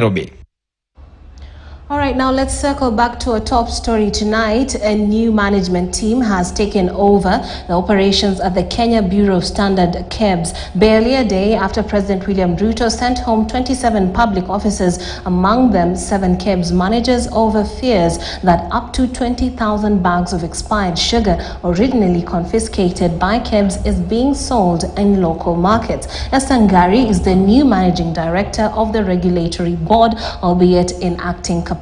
Nairobi. All right, now let's circle back to a top story tonight. A new management team has taken over the operations at the Kenya Bureau of Standards KEBS, barely a day after President William Ruto sent home 27 public officers, among them 7 KEBS managers, over fears that up to 20,000 bags of expired sugar originally confiscated by KEBS is being sold in local markets. Estangari is the new managing director of the regulatory board, albeit in acting capacity,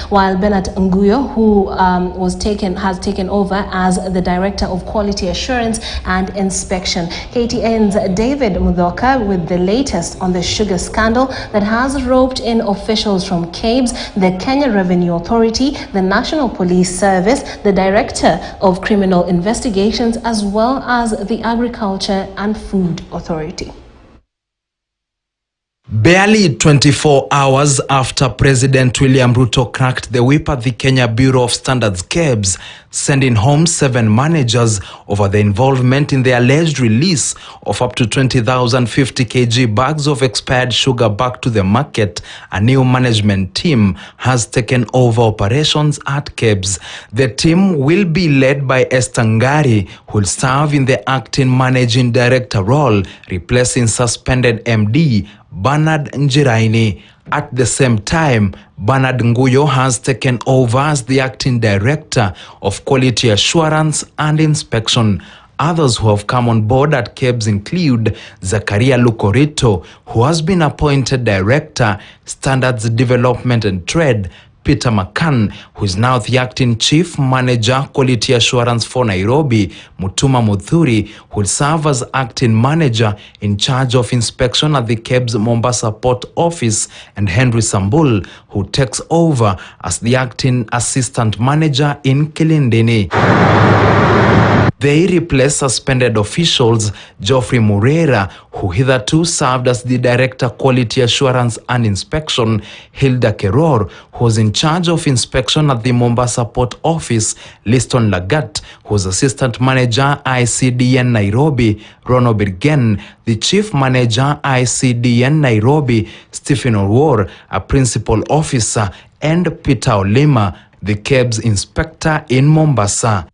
while Bernard Nguyo, who has taken over as the Director of Quality Assurance and Inspection. KTN's David Mudhoka with the latest on the sugar scandal that has roped in officials from KEBS, the Kenya Revenue Authority, the National Police Service, the Director of Criminal Investigations, as well as the Agriculture and Food Authority. Barely 24 hours after President William Ruto cracked the whip at the Kenya Bureau of Standards KEBS, sending home 7 managers over the involvement in the alleged release of up to 20,050 kg bags of expired sugar back to the market, a new management team has taken over operations at KEBS. The team will be led by Estangari, who will serve in the acting managing director role, replacing suspended MD Bernard Njiraini. At the same time, Bernard Nguyo has taken over as the acting director of quality assurance and inspection. Others who have come on board at KEBS include Zakaria Lukorito, who has been appointed director, standards development and trade; Peter McCann, who is now the acting chief manager, quality assurance for Nairobi; Mutuma Muthuri, who will serve as acting manager in charge of inspection at the KEBS Mombasa Port Office; and Henry Sambul, who takes over as the acting assistant manager in Kilindini. They replace suspended officials Geoffrey Murera, who hitherto served as the Director Quality Assurance and Inspection; Hilda Keror, who was in charge of inspection at the Mombasa Port Office; Liston Lagat, who was Assistant Manager ICDN Nairobi; Rono Birgen, the Chief Manager ICDN Nairobi; Stephen Orwor, a Principal Officer; and Peter Olima, the KEBS Inspector in Mombasa.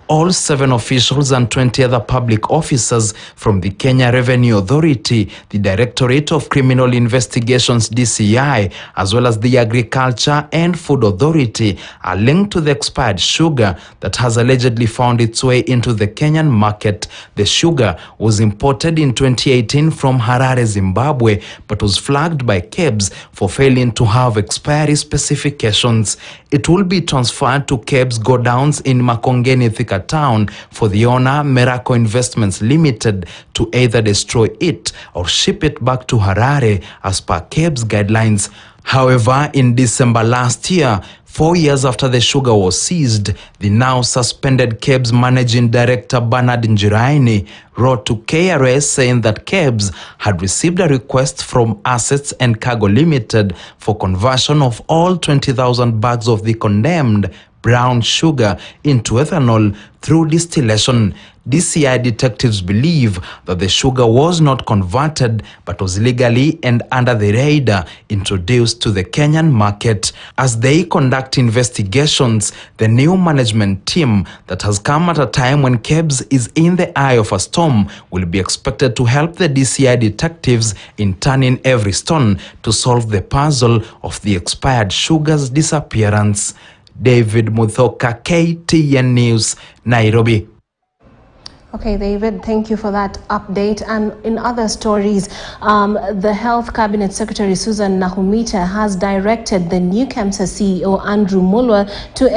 All 7 officials and 20 other public officers from the Kenya Revenue Authority, the Directorate of Criminal Investigations DCI, as well as the Agriculture and Food Authority are linked to the expired sugar that has allegedly found its way into the Kenyan market. The sugar was imported in 2018 from Harare, Zimbabwe, but was flagged by KEBS for failing to have expiry specifications. It will be transferred to KEBS godowns in Makongeni, Thika Town, for the owner, Miracle Investments Limited, to either destroy it or ship it back to Harare as per KEBS guidelines. However, in December last year, 4 years after the sugar was seized, the now suspended KEBS Managing Director Bernard Njiraini wrote to KRS saying that KEBS had received a request from Assets and Cargo Limited for conversion of all 20,000 bags of the condemned brown sugar into ethanol through distillation. DCI detectives believe that the sugar was not converted but was legally and under the radar introduced to the Kenyan market. As they conduct investigations, the new management team that has come at a time when KEBS is in the eye of a storm will be expected to help the DCI detectives in turning every stone to solve the puzzle of the expired sugar's disappearance. David Mudhoka, KTN News, Nairobi. Okay, David, thank you for that update. And in other stories, the Health Cabinet Secretary Susan Nahumita has directed the new KEMSA CEO Andrew Mulwa to